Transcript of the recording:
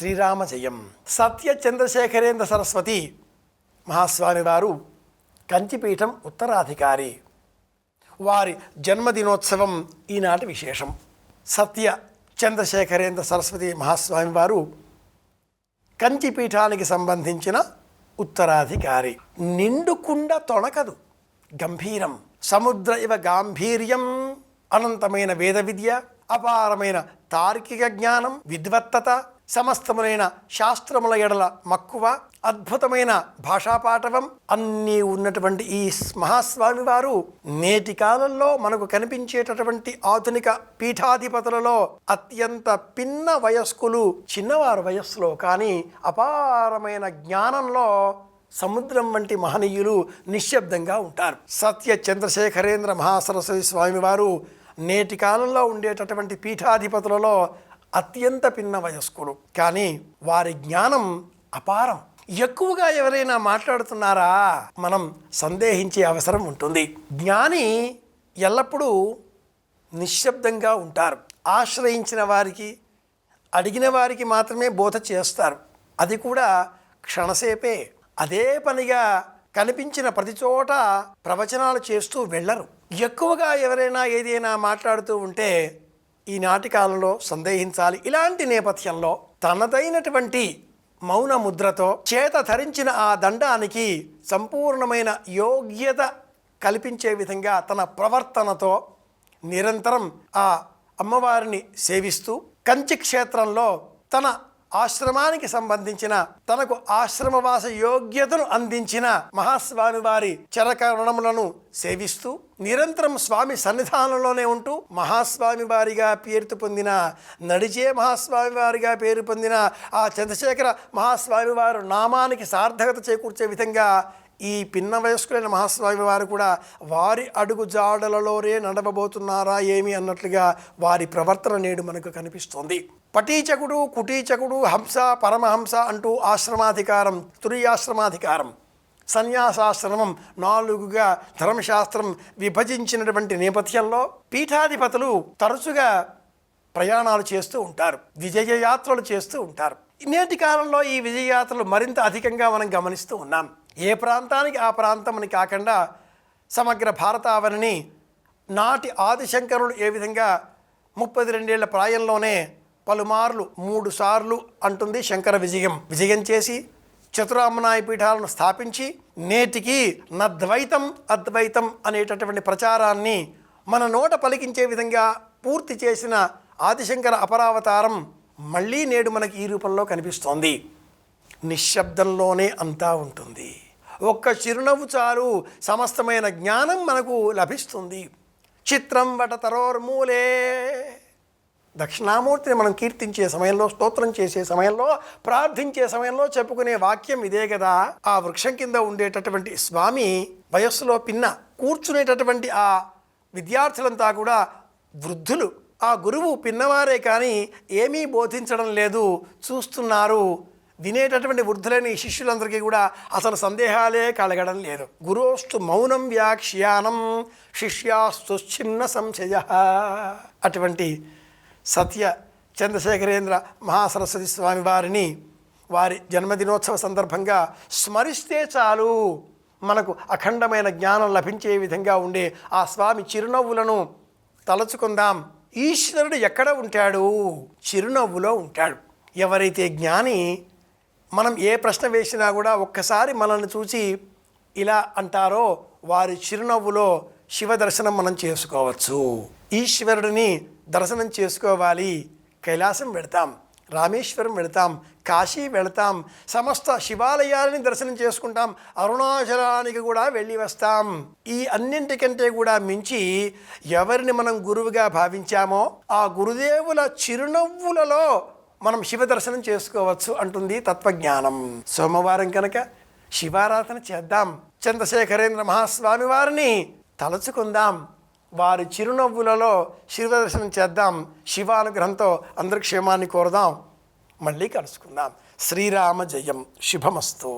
శ్రీరామ జయం. సత్య చంద్రశేఖరేంద్ర సరస్వతి మహాస్వామి వారు కంచిపీఠం ఉత్తరాధికారి. వారి జన్మదినోత్సవం ఈనాటి విశేషం. సత్య చంద్రశేఖరేంద్ర సరస్వతి మహాస్వామి వారు కంచిపీఠానికి సంబంధించిన ఉత్తరాధికారి. నిండుకుండ తొణకదు, గంభీరం. సముద్ర ఇవ గాంభీర్యం. అనంతమైన వేద విద్య, అపారమైన తార్కిక జ్ఞానం, విద్వత్తత, సమస్తములైన శాస్త్రముల ఎడల మక్కువ, అద్భుతమైన భాషాపాటవం అన్నీ ఉన్నటువంటి ఈ మహాస్వామి వారు నేటి కాలంలో మనకు కనిపించేటటువంటి ఆధునిక పీఠాధిపతులలో అత్యంత పిన్న వయస్కులు, చిన్నవారు వయస్సులో, కానీ అపారమైన జ్ఞానంలో సముద్రం వంటి మహనీయులు నిశ్శబ్దంగా ఉంటారు. సత్య చంద్రశేఖరేంద్ర మహాసరస్వతి స్వామి వారు నేటి కాలంలో ఉండేటటువంటి పీఠాధిపతులలో అత్యంత పిన్న వయస్కులు, కానీ వారి జ్ఞానం అపారం. ఎక్కువగా ఎవరైనా మాట్లాడుతున్నారా మనం సందేహించే అవసరం ఉంటుంది. జ్ఞాని ఎల్లప్పుడూ నిశ్శబ్దంగా ఉంటారు. ఆశ్రయించిన వారికి, అడిగిన వారికి మాత్రమే బోధ చేస్తారు. అది కూడా క్షణసేపే. అదే పనిగా కనిపించిన ప్రతి చోట ప్రవచనాలు చేస్తూ వెళ్ళరు. ఎక్కువగా ఎవరైనా ఏదైనా మాట్లాడుతూ ఉంటే ఈనాటి కాలంలో సందేహించాలి. ఇలాంటి నేపథ్యంలో తనదైనటువంటి మౌన ముద్రతో చేత ధరించిన ఆ దండానికి సంపూర్ణమైన యోగ్యత కల్పించే విధంగా తన ప్రవర్తనతో నిరంతరం ఆ అమ్మవారిని సేవిస్తూ కంచి క్షేత్రంలో తన ఆశ్రమానికి సంబంధించిన, తనకు ఆశ్రమవాస యోగ్యతను అందించిన మహాస్వామి వారి చరకరణములను సేవిస్తూ నిరంతరం స్వామి సన్నిధానంలోనే ఉంటూ మహాస్వామి వారిగా పేరు పొందిన, నడిచే మహాస్వామి వారిగా పేరు పొందిన ఆ చంద్రశేఖర మహాస్వామి వారు నామానికి సార్థకత చేకూర్చే విధంగా ఈ పిన్న వయస్కులైన మహాస్వామి వారు కూడా వారి అడుగు జాడలలోనే నడవబోతున్నారా ఏమి అన్నట్లుగా వారి ప్రవర్తన నేడు మనకు కనిపిస్తోంది. పటీచకుడు, కుటీచకుడు, హంస, పరమహంస అంటూ ఆశ్రమాధికారం, తురీయాశ్రమాధికారం, సన్యాసాశ్రమం 4గా ధర్మశాస్త్రం విభజించినటువంటి నేపథ్యంలో పీఠాధిపతులు తరచుగా ప్రయాణాలు చేస్తూ ఉంటారు, విజయయాత్రలు చేస్తూ ఉంటారు. నేటి కాలంలో ఈ విజయయాత్రలు మరింత అధికంగా మనం గమనిస్తూ ఉన్నాం. ఏ ప్రాంతానికి ఆ ప్రాంతం అని కాకుండా సమగ్ర భారతావనిని నాటి ఆదిశంకరులు ఏ విధంగా 32 ఏళ్ల ప్రాయంలోనే పలుమార్లు 3 సార్లు అంటుంది శంకర విజయం చేసి చతురామ్మనాయ పీఠాలను స్థాపించి నేటికి నద్వైతం అద్వైతం అనేటటువంటి ప్రచారాన్ని మన నోట పలికించే విధంగా పూర్తి చేసిన ఆదిశంకర అపరావతారం మళ్ళీ నేడు మనకి ఈ రూపంలో కనిపిస్తోంది. నిశ్శబ్దంలోనే అంతా ఉంటుంది. ఒక్క చిరునవ్వు చాలు, సమస్తమైన జ్ఞానం మనకు లభిస్తుంది. చిత్రం వటతరోర్మూలే. దక్షిణామూర్తిని మనం కీర్తించే సమయంలో, స్తోత్రం చేసే సమయంలో, ప్రార్థించే సమయంలో చెప్పుకునే వాక్యం ఇదే కదా. ఆ వృక్షం కింద ఉండేటటువంటి స్వామి వయస్సులో పిన్న, కూర్చునేటటువంటి ఆ విద్యార్థులంతా కూడా వృద్ధులు. ఆ గురువు పిన్నవారే కానీ ఏమీ బోధించడం లేదు, చూస్తున్నారు. వినేటటువంటి వృద్ధులైన ఈ శిష్యులందరికీ కూడా అసలు సందేహాలే కలగడం లేదు. గురోస్తు మౌనం వ్యాఖ్యానం శిష్యాస్తు చిన్న సంశయ. అటువంటి సత్య చంద్రశేఖరేంద్ర మహాసరస్వతి స్వామి వారిని వారి జన్మదినోత్సవ సందర్భంగా స్మరిస్తే చాలు, మనకు అఖండమైన జ్ఞానం లభించే విధంగా ఉండే ఆ స్వామి చిరునవ్వులను తలచుకుందాం. ఈశ్వరుడు ఎక్కడ ఉంటాడు? చిరునవ్వులో ఉంటాడు. ఎవరైతే జ్ఞాని మనం ఏ ప్రశ్న వేసినా కూడా ఒక్కసారి మనల్ని చూసి ఇలా అంటారో వారి చిరునవ్వులో శివ దర్శనం మనం చేసుకోవచ్చు. ఈశ్వరుడిని దర్శనం చేసుకోవాలి. కైలాసం వెళతాం, రామేశ్వరం వెళతాం, కాశీ వెళతాం, సమస్త శివాలయాలని దర్శనం చేసుకుంటాం, అరుణాచలానికి కూడా వెళ్ళి వస్తాం. ఈ అన్నింటికంటే కూడా మించి ఎవరిని మనం గురువుగా భావించామో ఆ గురుదేవుల చిరునవ్వులలో మనం శివ దర్శనం చేసుకోవచ్చు అంటుంది తత్వజ్ఞానం. సోమవారం కనుక శివారాధన చేద్దాం. చంద్రశేఖరేంద్ర మహాస్వామి వారిని తలుచుకుందాం. వారి చిరునవ్వులలో శివ దర్శనం చేద్దాం. శివానుగ్రహంతో అందరి క్షేమాన్ని కోరదాం. మళ్ళీ కలుసుకుందాం. శ్రీరామ జయం. శుభమస్తు.